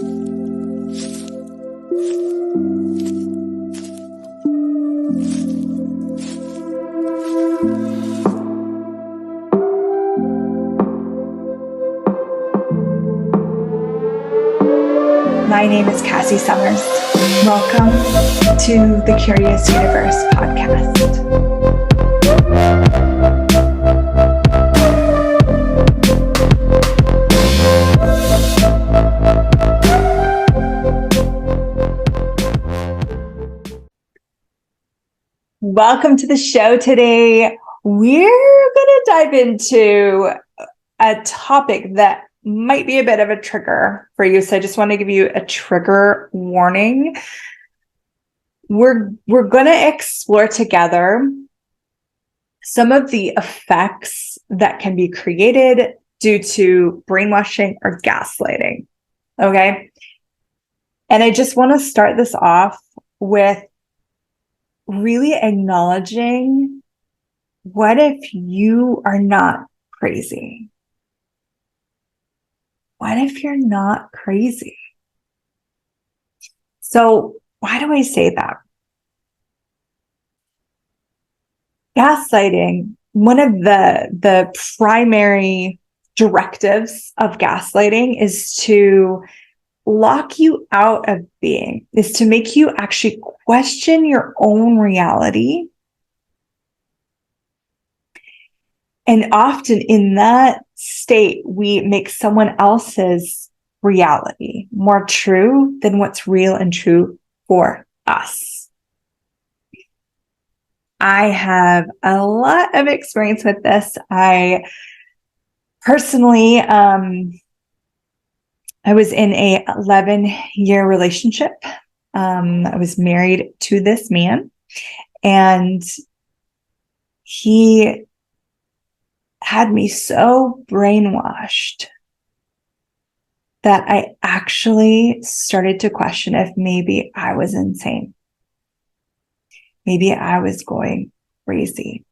My name is Cassy Summers. Welcome to the Curious Universe podcast. Welcome to the show today. We're going to dive into a topic that might be a bit of a trigger for you. So I just want to give you a trigger warning. We're going to explore together some of the effects that can be created due to brainwashing or gaslighting. Okay. And I just want to start this off with really acknowledging, what if you are not crazy? What if you're not crazy? So why do I say that? Gaslighting, one of the primary directives of gaslighting is to lock you out of being, is to make you actually question your own reality. And often in that state, we make someone else's reality more true than what's real and true for us. I have a lot of experience with this. I personally, I was in a 11-year relationship. I was married to this man, and he had me so brainwashed that I actually started to question if maybe I was insane. Maybe I was going crazy.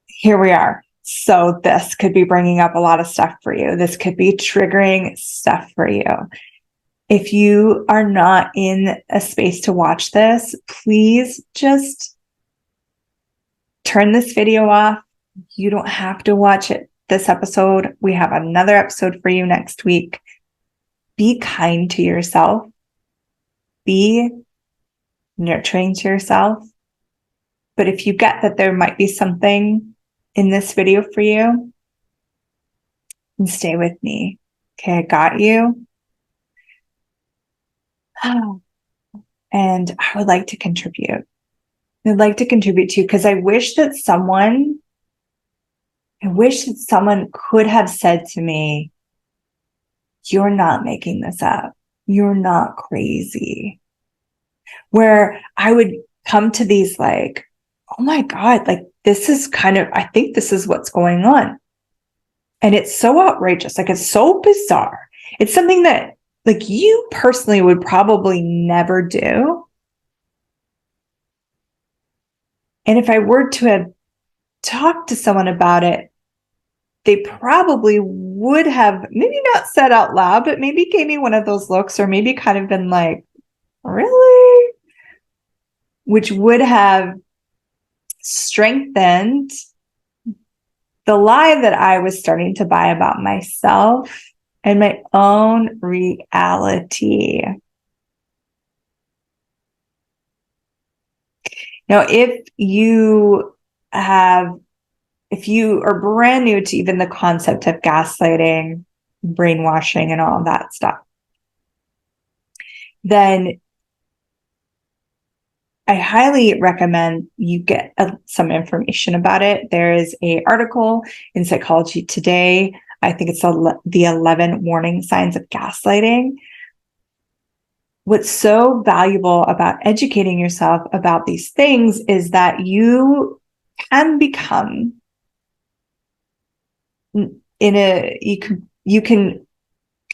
Here we are. So this could be bringing up a lot of stuff for you. This could be triggering stuff for you. If you are not in a space to watch this, please just turn this video off. You don't have to watch it this episode. We have another episode for you next week. Be kind to yourself. Be nurturing to yourself. But if you get that there might be something in this video for you, then stay with me. Okay, I got you. And I would like to contribute. I'd like to contribute to you because I wish that someone could have said to me, you're not making this up. You're not crazy. Where I would come to these like, oh my God, like this is I think this is what's going on. And it's so outrageous. Like it's so bizarre. It's something that like you personally would probably never do. And if I were to have talked to someone about it, they probably would have maybe not said out loud, but maybe gave me one of those looks, or maybe kind of been like, really? Which would have strengthened the lie that I was starting to buy about myself and my own reality. Now, if you are brand new to even the concept of gaslighting, brainwashing, and all of that stuff, then I highly recommend you get some information about it. There is an article in Psychology Today. I think it's the 11 warning signs of gaslighting. What's so valuable about educating yourself about these things is that you can become you can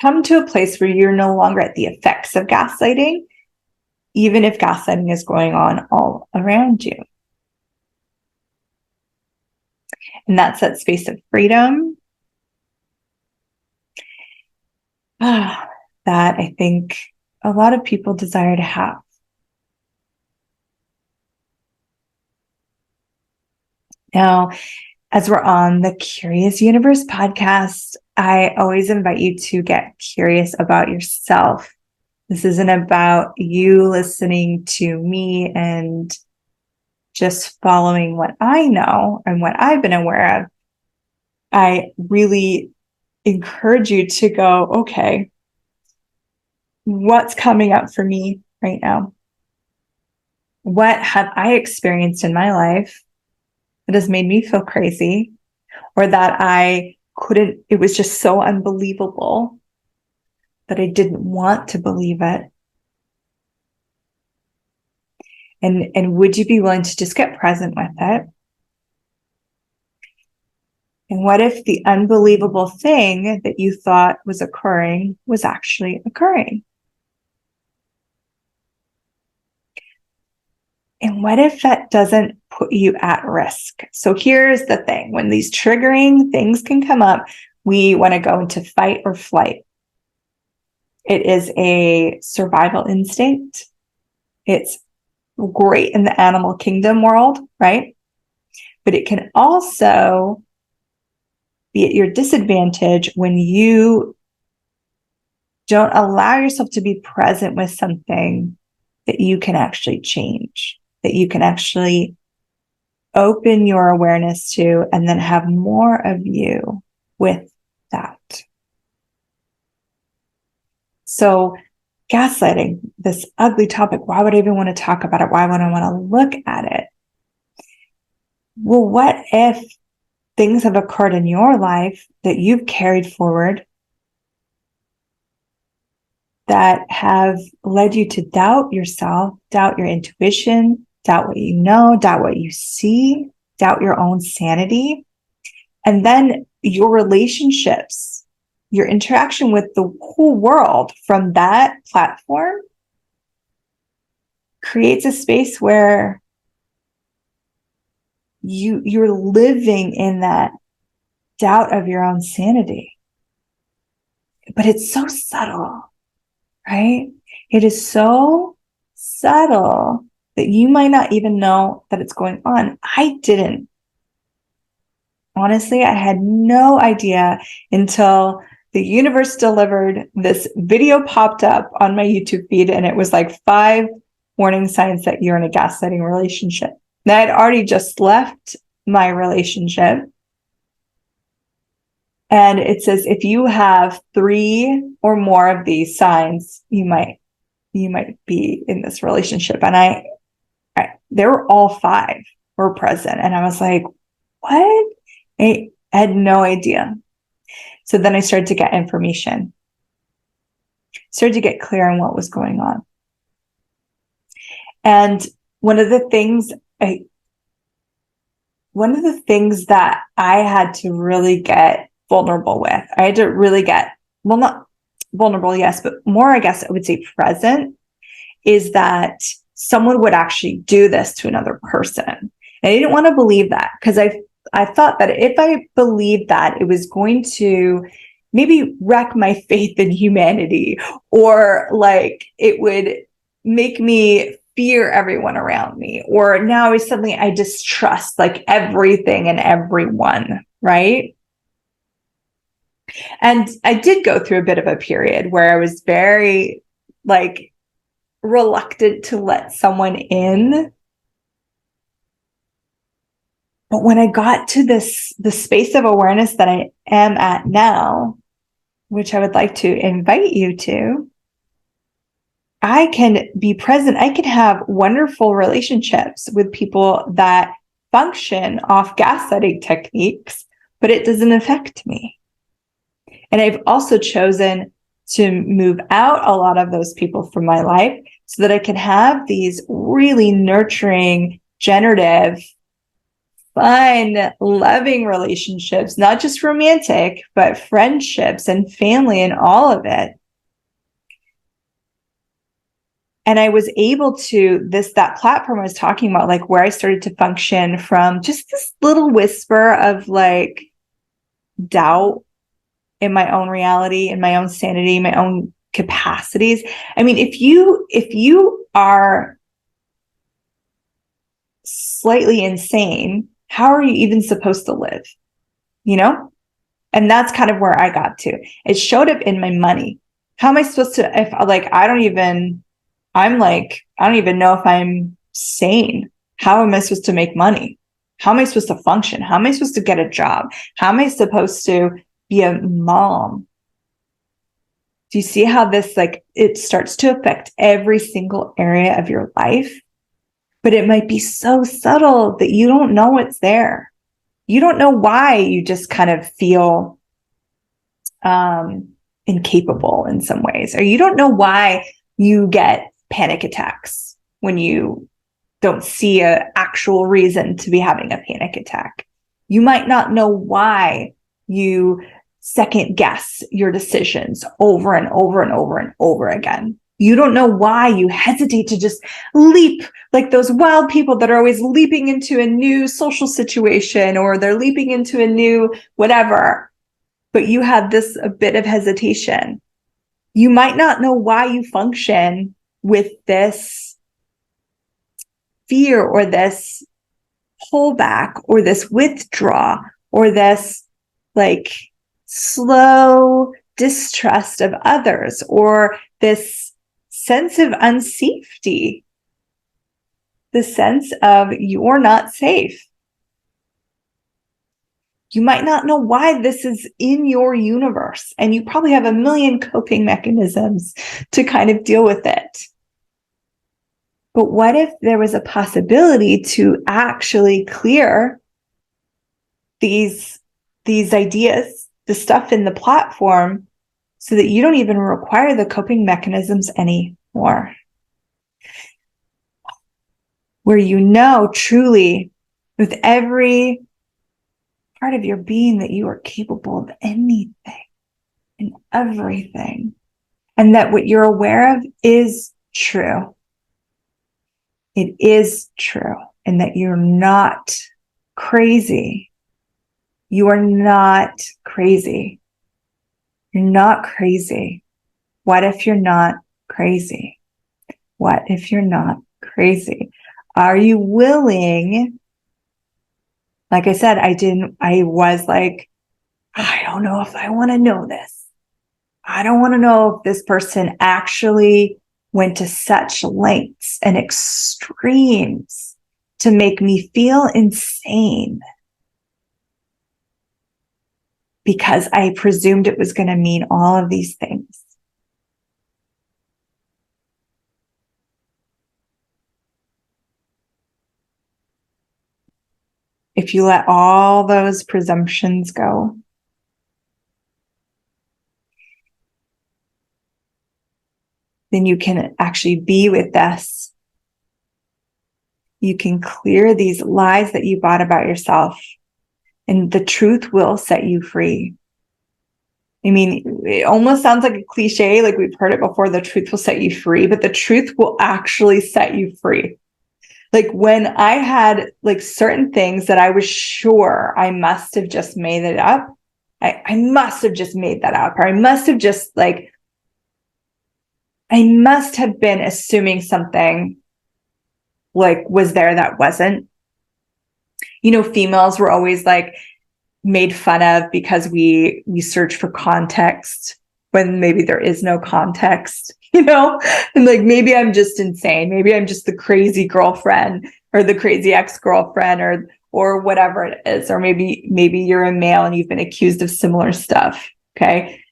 come to a place where you're no longer at the effects of gaslighting, even if gaslighting is going on all around you. And that's that space of freedom that I think a lot of people desire to have. Now, as we're on the Curious Universe podcast, I always invite you to get curious about yourself. This isn't about you listening to me and just following what I know and what I've been aware of. I really encourage you to go, okay, what's coming up for me right now? What have I experienced in my life that has made me feel crazy, or that it was just so unbelievable that I didn't want to believe it? And would you be willing to just get present with it? And what if the unbelievable thing that you thought was occurring was actually occurring? And what if that doesn't put you at risk? So here's the thing. When these triggering things can come up, we want to go into fight or flight. It is a survival instinct. It's great in the animal kingdom world, right? But it can also be at your disadvantage when you don't allow yourself to be present with something that you can actually change, that you can actually open your awareness to, and then have more of you with that. So gaslighting, this ugly topic, why would I even want to talk about it? Why would I want to look at it? Well, what if things have occurred in your life that you've carried forward that have led you to doubt yourself, doubt your intuition, doubt what you know, doubt what you see, doubt your own sanity? And then your relationships, your interaction with the whole world from that platform creates a space where you're living in that doubt of your own sanity. But it's so subtle, right? It is so subtle that you might not even know that it's going on. I didn't. Honestly, I had no idea until the universe delivered. This video popped up on my YouTube feed, and it was like 5 warning signs that you're in a gaslighting relationship. Now, I'd already just left my relationship. And it says, if you have 3 or more of these signs, you might be in this relationship. And they were all 5 were present. And I was like, what? I had no idea. So then I started to get information, started to get clear on what was going on. And one of the things that I had to really get vulnerable with, I had to really get, well, not vulnerable, yes, but more, I guess I would say present, is that someone would actually do this to another person. And I didn't want to believe that, because I thought that if I believed that, it was going to maybe wreck my faith in humanity, or like it would make me fear everyone around me, or now is suddenly I distrust like everything and everyone, right? And I did go through a bit of a period where I was very like reluctant to let someone in. But when I got to the space of awareness that I am at now, which I would like to invite you to, I can be present. I can have wonderful relationships with people that function off gaslighting techniques, but it doesn't affect me. And I've also chosen to move out a lot of those people from my life so that I can have these really nurturing, generative, fun, loving relationships, not just romantic, but friendships and family and all of it. And I was able to, that platform I was talking about, like where I started to function from just this little whisper of like doubt in my own reality, in my own sanity, my own capacities. I mean, if you are slightly insane, how are you even supposed to live? You know? And that's kind of where I got to. It showed up in my money. How am I supposed to, if like, I don't even know if I'm sane. How am I supposed to make money? How am I supposed to function? How am I supposed to get a job? How am I supposed to be a mom? Do you see how this, like, it starts to affect every single area of your life? But it might be so subtle that you don't know it's there. You don't know why you just kind of feel incapable in some ways, or you don't know why you get panic attacks when you don't see an actual reason to be having a panic attack. You might not know why you second guess your decisions over and over and over and over again. You don't know why you hesitate to just leap, like those wild people that are always leaping into a new social situation, or they're leaping into a new whatever, but you have a bit of hesitation. You might not know why you function with this fear, or this pullback, or this withdraw, or this like slow distrust of others, or this sense of unsafety, the sense of you're not safe. You might not know why this is in your universe, and you probably have a million coping mechanisms to kind of deal with it. But what if there was a possibility to actually clear these ideas, the stuff in the platform, so that you don't even require the coping mechanisms anymore? Where you know truly with every part of your being that you are capable of anything and everything, and that what you're aware of is true. It is true, and that you're not crazy. You are not crazy. You're not crazy. What if you're not crazy? What if you're not crazy? Are you willing? Like I said, I was like, I don't know if I want to know this. I don't want to know if this person actually went to such lengths and extremes to make me feel insane, because I presumed it was going to mean all of these things. If you let all those presumptions go, then you can actually be with this. You can clear these lies that you bought about yourself, and the truth will set you free. I mean, it almost sounds like a cliche, like we've heard it before, the truth will set you free, but the truth will actually set you free. Like when I had like certain things that I was sure I must have just made it up. I must have just made that up, or I must have just like, I must have been assuming something like was there that wasn't. You know, females were always like made fun of because we search for context when maybe there is no context, you know? And like, maybe I'm just insane. Maybe I'm just the crazy girlfriend, or the crazy ex-girlfriend, or whatever it is. Or maybe you're a male and you've been accused of similar stuff. Okay.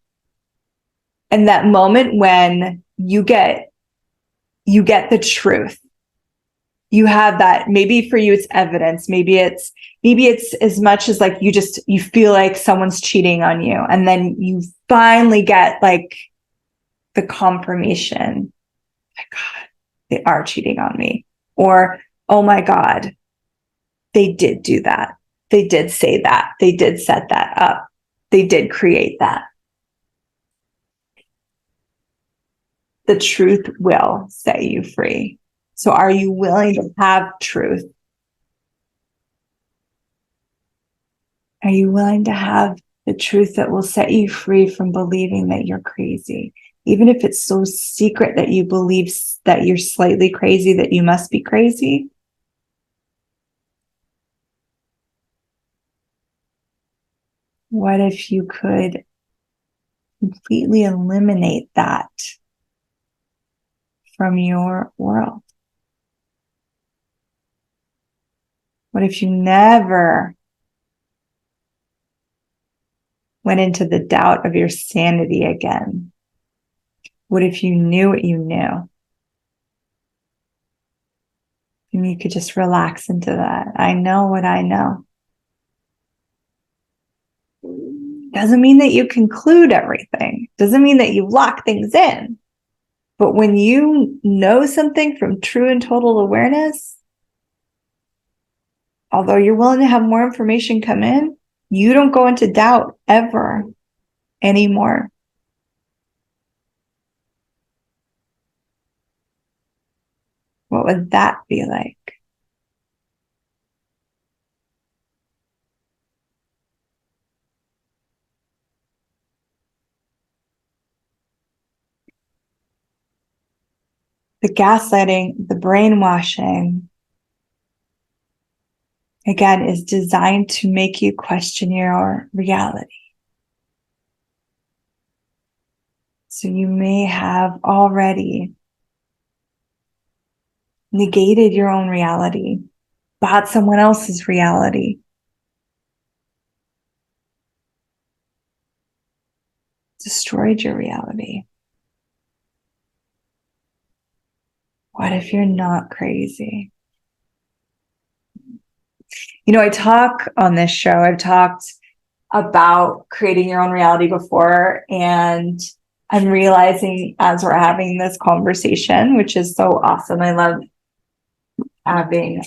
And that moment when you get the truth, you have that, maybe for you it's evidence, maybe it's as much as like you feel like someone's cheating on you, and then you finally get like the confirmation, my God, they are cheating on me, or oh my God, they did do that, they did say that, they did set that up, they did create that. The truth will set you free. So are you willing to have truth? Are you willing to have the truth that will set you free from believing that you're crazy. Even if it's so secret that you believe that you're slightly crazy, that you must be crazy. What if you could completely eliminate that from your world? What if you never went into the doubt of your sanity again? What if you knew what you knew? And you could just relax into that. I know what I know. Doesn't mean that you conclude everything. Doesn't mean that you lock things in. But when you know something from true and total awareness, although you're willing to have more information come in, you don't go into doubt ever anymore. What would that be like? The gaslighting, the brainwashing, again, is designed to make you question your reality. So you may have already negated your own reality, bought someone else's reality, destroyed your reality. What if you're not crazy? You know, I talk on this show, I've talked about creating your own reality before, and I'm realizing as we're having this conversation, which is so awesome. I love having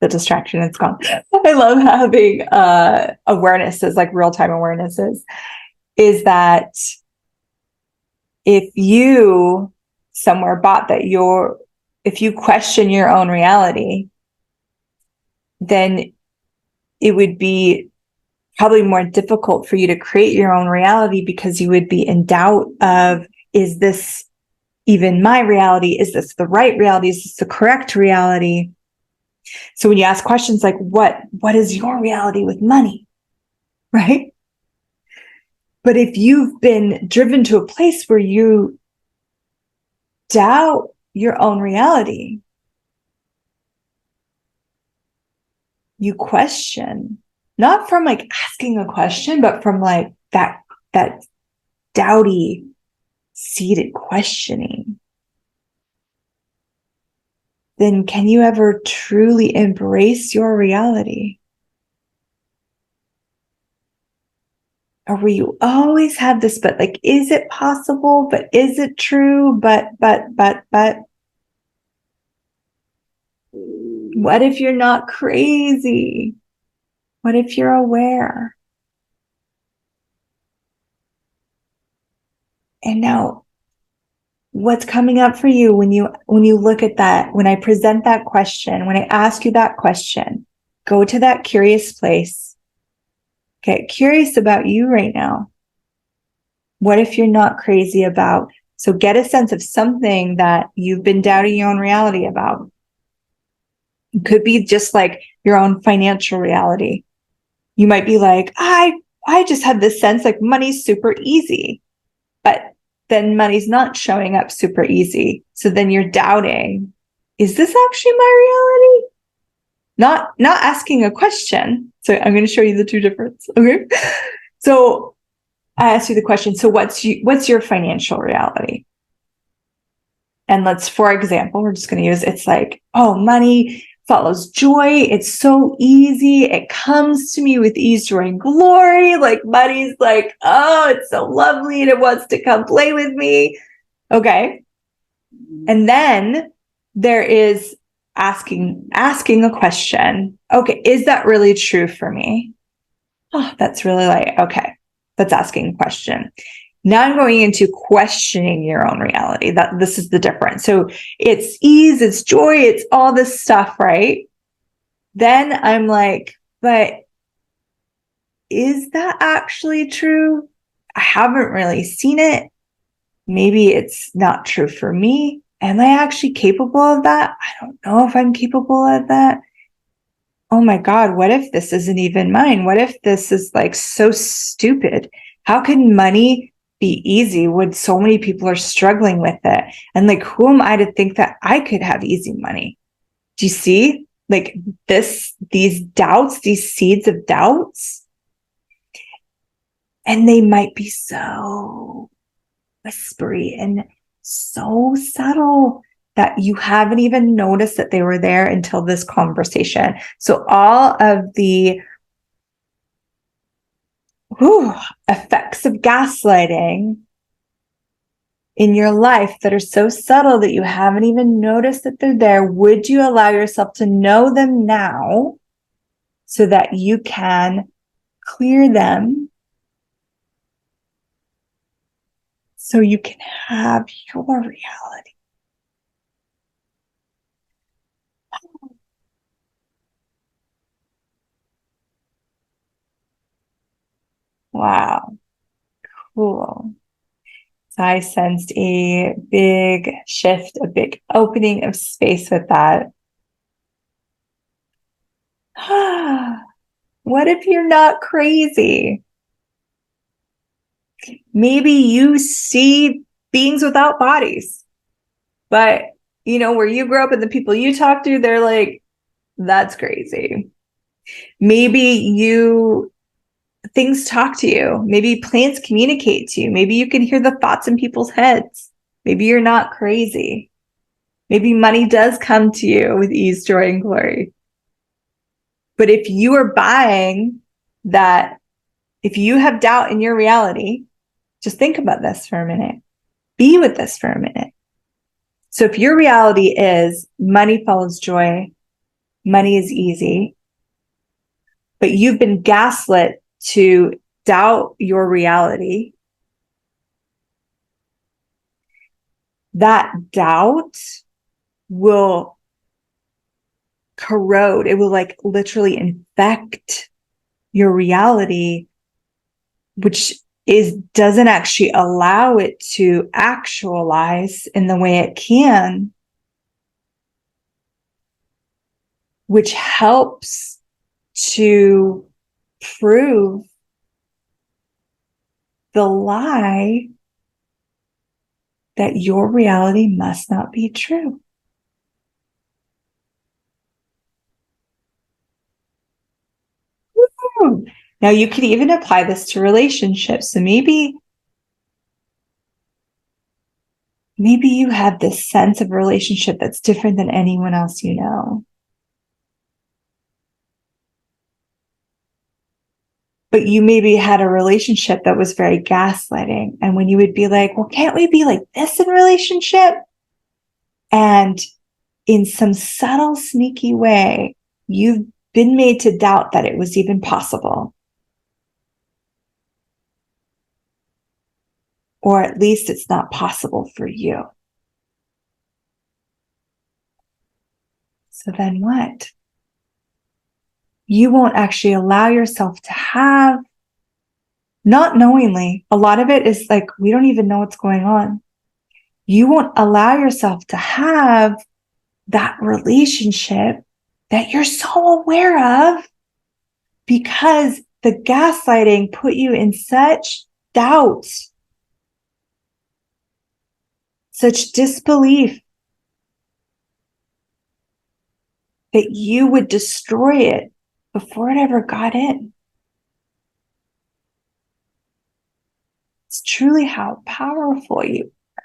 the distraction, it's gone. I love having awarenesses, like real-time awarenesses, is that if you somewhere bought that if you question your own reality, then it would be probably more difficult for you to create your own reality, because you would be in doubt of, is this even my reality? Is this the right reality? Is this the correct reality? So when you ask questions like, what is your reality with money? Right? But if you've been driven to a place where you doubt your own reality, you question, not from like asking a question, but from like that doubty, seated questioning, then can you ever truly embrace your reality? Or will you always have this, but like, is it possible? But is it true? But. What if you're not crazy? What if you're aware? And now, what's coming up for you when you look at that, when I present that question, when I ask you that question, go to that curious place. Get curious about you right now. What if you're not crazy about? So get a sense of something that you've been doubting your own reality about. It could be just like your own financial reality. You might be like, I just have this sense like money's super easy, but then money's not showing up super easy. So then you're doubting, is this actually my reality? Not asking a question. So I'm going to show you the two difference. Okay. So I asked you the question. So what's your financial reality? And for example, we're just going to use, it's like, oh, money follows joy. It's so easy. It comes to me with ease, joy, and glory. Like money's like, oh, it's so lovely and it wants to come play with me. Okay. And then there is asking a question. Okay, is that really true for me? Oh, that's really like, okay, that's asking a question. Now I'm going into questioning your own reality. This is the difference. So it's ease, it's joy, it's all this stuff, right? Then I'm like, But is that actually true? I haven't really seen it. Maybe it's not true for me. Am I actually capable of that? I don't know if I'm capable of that. Oh my God, what if this isn't even mine? What if this is like so stupid? How can money be easy when so many people are struggling with it? And like, who am I to think that I could have easy money? Do you see like these doubts, these seeds of doubts? And they might be so whispery and so subtle that you haven't even noticed that they were there until this conversation. So all of the effects of gaslighting in your life that are so subtle that you haven't even noticed that they're there, would you allow yourself to know them now so that you can clear them so you can have your reality? Wow, cool. So I sensed a big shift, a big opening of space with that. What if you're not crazy? Maybe you see beings without bodies, but where you grew up and the people you talk to, they're like, that's crazy. Maybe things talk to you. Maybe plants communicate to you. Maybe you can hear the thoughts in people's heads. Maybe you're not crazy. Maybe money does come to you with ease, joy, and glory. But if you are buying that, if you have doubt in your reality, just think about this for a minute. Be with this for a minute. So if your reality is money follows joy, money is easy, but you've been gaslit to doubt your reality, that doubt will corrode. It will like literally infect your reality, which doesn't actually allow it to actualize in the way it can, which helps to prove the lie that your reality must not be true. Woo! Now you could even apply this to relationships. So maybe you have this sense of relationship that's different than anyone else you know. But you maybe had a relationship that was very gaslighting. And when you would be like, well, can't we be like this in relationship? And in some subtle, sneaky way, you've been made to doubt that it was even possible. Or at least it's not possible for you. So then what? You won't actually allow yourself to have, not knowingly, a lot of it is like, we don't even know what's going on. You won't allow yourself to have that relationship that you're so aware of because the gaslighting put you in such doubt, such disbelief that you would destroy it before it ever got in. It's truly how powerful you are.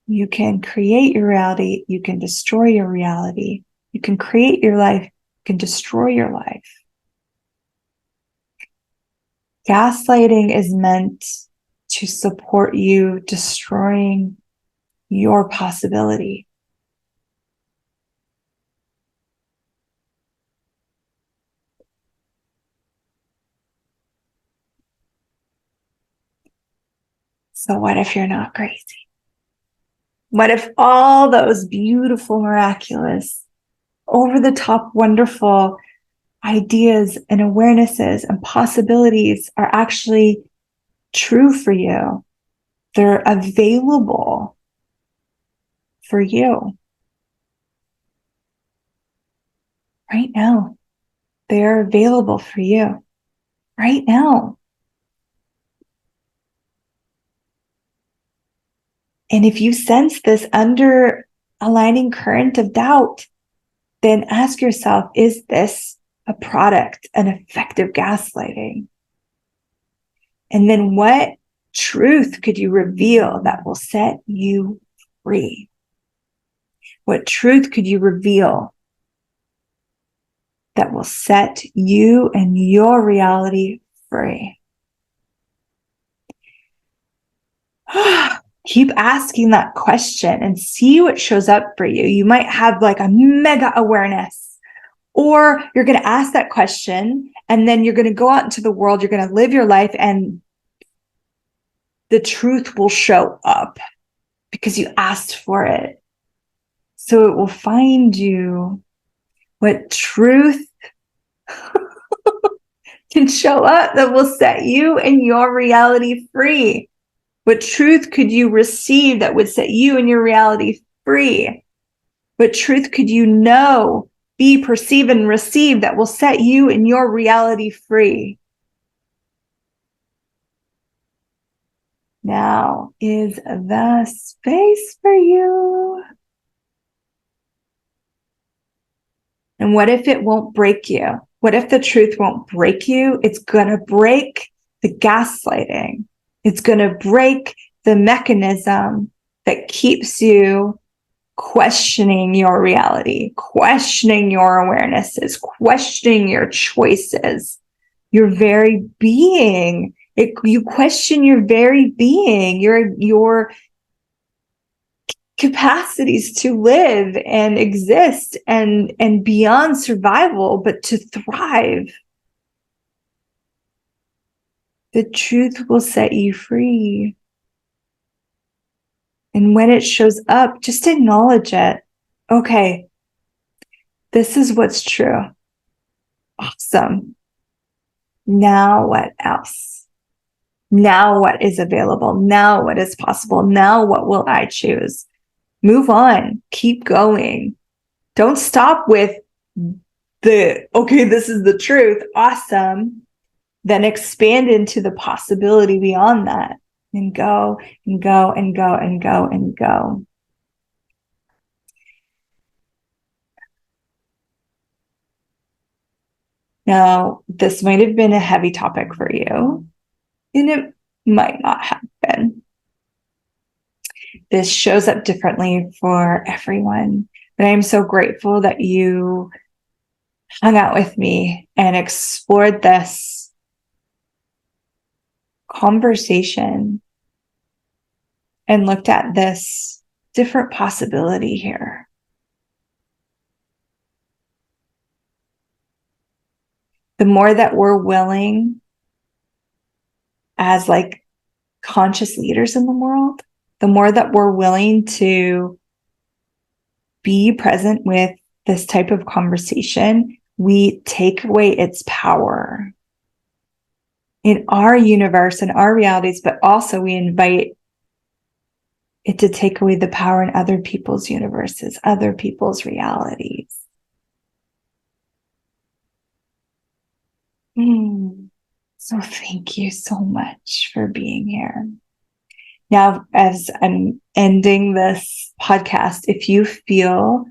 You can create your reality. You can destroy your reality. You can create your life. You can destroy your life. Gaslighting is meant to support you destroying your possibility. So what if you're not crazy? What if all those beautiful, miraculous over the top, wonderful ideas and awarenesses and possibilities are actually true for you. They're available for you right now. They're available for you right now. And if you sense this aligning current of doubt, then ask yourself, is this a product, an effective gaslighting? And then what truth could you reveal that will set you free? What truth could you reveal that will set you and your reality free? Keep asking that question and see what shows up for you. You might have like a mega awareness, or you're going to ask that question and then you're going to go out into the world, you're going to live your life, and the truth will show up because you asked for it. So it will find you. What truth can show up that will set you and your reality free? What truth could you receive that would set you and your reality free? What truth could you know, be, perceive, and receive that will set you and your reality free? Now is the space for you. And what if it won't break you? What if the truth won't break you? It's going to break the gaslighting. It's going to break the mechanism that keeps you questioning your reality, questioning your awarenesses, questioning your choices, your very being. You question your very being, your capacities to live and exist and beyond survival, but to thrive. The truth will set you free. And when it shows up, just acknowledge it. Okay, this is what's true. Awesome. Now what else? Now what is available? Now what is possible? Now what will I choose? Move on. Keep going. Don't stop with okay, this is the truth. Awesome. Then expand into the possibility beyond that, and go and go and go and go and go. Now, this might have been a heavy topic for you, and it might not have been. This shows up differently for everyone, but I am so grateful that you hung out with me and explored this conversation and looked at this different possibility here. The more that we're willing as like conscious leaders in the world, the more that we're willing to be present with this type of conversation, we take away its power in our universe and our realities, but also we invite it to take away the power in other people's universes, other people's realities. So thank you so much for being here. Now, as I'm ending this podcast, if you feel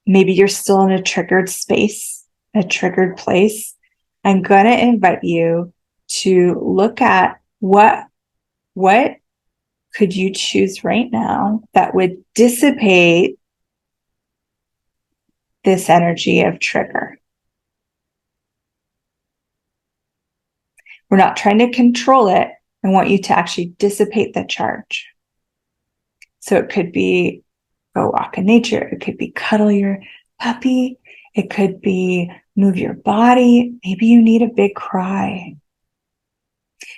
maybe you're still in a triggered space, a triggered place, I'm going to invite you to look at what could you choose right now that would dissipate this energy of trigger. We're not trying to control it. I want you to actually dissipate the charge. So it could be go walk in nature. It could be cuddle your puppy. It could be move your body. Maybe you need a big cry.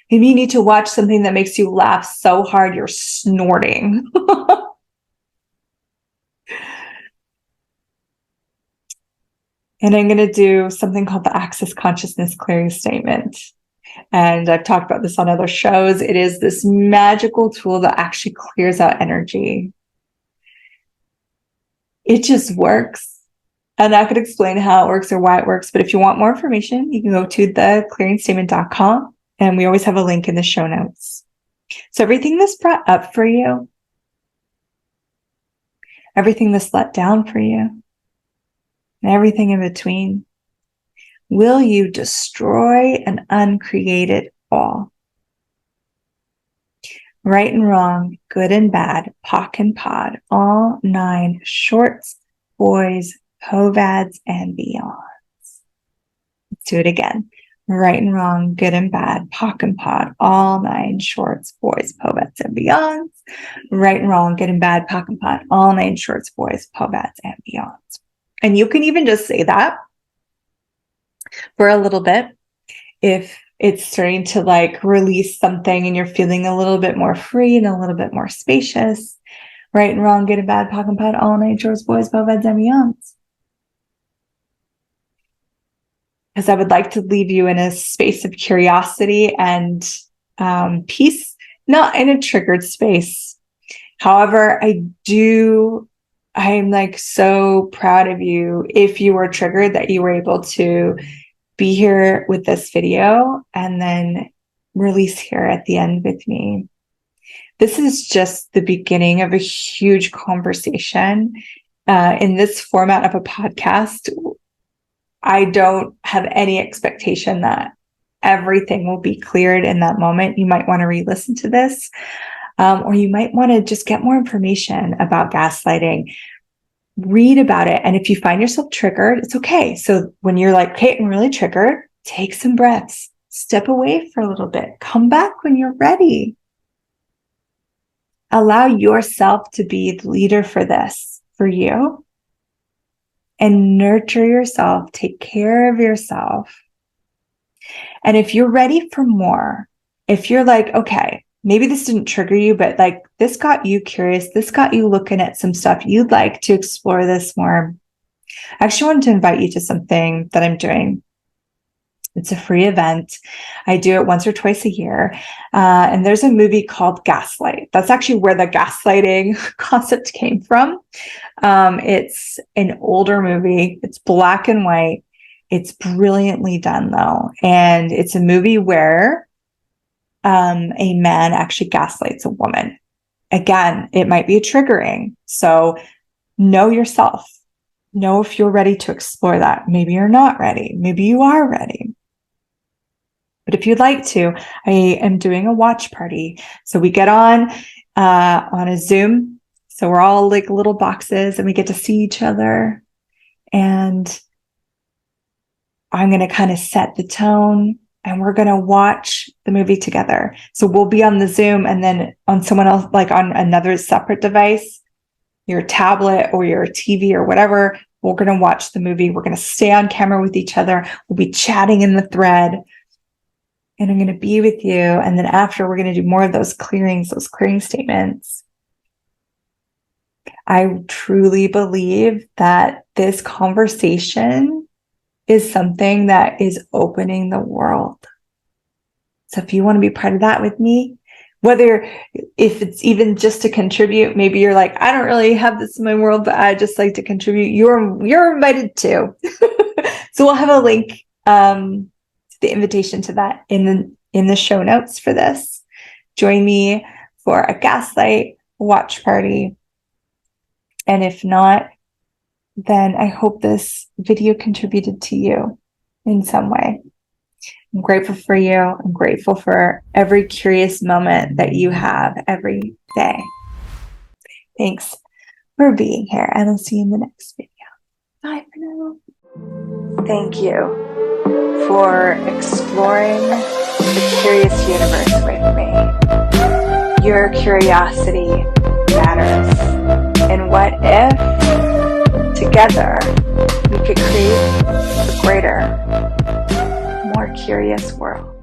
Maybe you need to watch something that makes you laugh so hard you're snorting. And I'm going to do something called the Access Consciousness Clearing Statement. And I've talked about this on other shows. It is this magical tool that actually clears out energy. It just works. I'm not going to explain how it works or why it works, but if you want more information, you can go to theclearingstatement.com, and we always have a link in the show notes. So everything that's brought up for you, everything that's let down for you, and everything in between, will you destroy and uncreate it all? Right and wrong, good and bad, POC and POD, all 9 shorts, boys, povads, and beyonds. Let's do it again. Right and wrong, good and bad, POC and POD, all 9 shorts, boys, povads, and beyonds. Right and wrong, good and bad, POC and POD, all 9 shorts, boys, povads, and beyonds. And you can even just say that for a little bit if it's starting to like release something and you're feeling a little bit more free and a little bit more spacious. Right and wrong, good and bad, POC and POD, all 9 shorts, boys, povads, and beyonds. Because I would like to leave you in a space of curiosity and peace, not in a triggered space. However, I'm like so proud of you if you were triggered that you were able to be here with this video and then release here at the end with me. This is just the beginning of a huge conversation. In this format of a podcast, I don't have any expectation that everything will be cleared in that moment. You might want to re-listen to this, or you might want to just get more information about gaslighting. Read about it. And if you find yourself triggered, it's okay. So when you're like, okay, I'm really triggered, take some breaths, step away for a little bit, come back when you're ready. Allow yourself to be the leader for this, for you, and nurture yourself, take care of yourself. And if you're ready for more, if you're like, okay, maybe this didn't trigger you, but like this got you curious, this got you looking at some stuff you'd like to explore this more, I actually wanted to invite you to something that I'm doing. It's a free event. I do it once or twice a year. And there's a movie called Gaslight. That's actually where the gaslighting concept came from. It's an older movie. It's black and white. It's brilliantly done though. And it's a movie where a man actually gaslights a woman. Again, it might be triggering. So know yourself. Know if you're ready to explore that. Maybe you're not ready. Maybe you are ready. But if you'd like to, I am doing a watch party. So we get on a Zoom. So we're all like little boxes and we get to see each other. And I'm going to kind of set the tone and we're going to watch the movie together. So we'll be on the Zoom and then on someone else, like on another separate device, your tablet or your TV or whatever, we're going to watch the movie. We're going to stay on camera with each other. We'll be chatting in the thread. And I'm going to be with you. And then after, we're going to do more of those clearing statements. I truly believe that this conversation is something that is opening the world. So if you want to be part of that with me, if it's even just to contribute, maybe you're like, I don't really have this in my world, but I just like to contribute. You're invited too. So we'll have a link, the invitation to that in the show notes for this. Join me for a Gaslight watch party. And if not, then I hope this video contributed to you in some way. I'm grateful for you. I'm grateful for every curious moment that you have every day. Thanks for being here, and I'll see you in the next video. Bye for now. Thank you for exploring the curious universe with me. Your curiosity matters. And what if together we could create a greater, more curious world?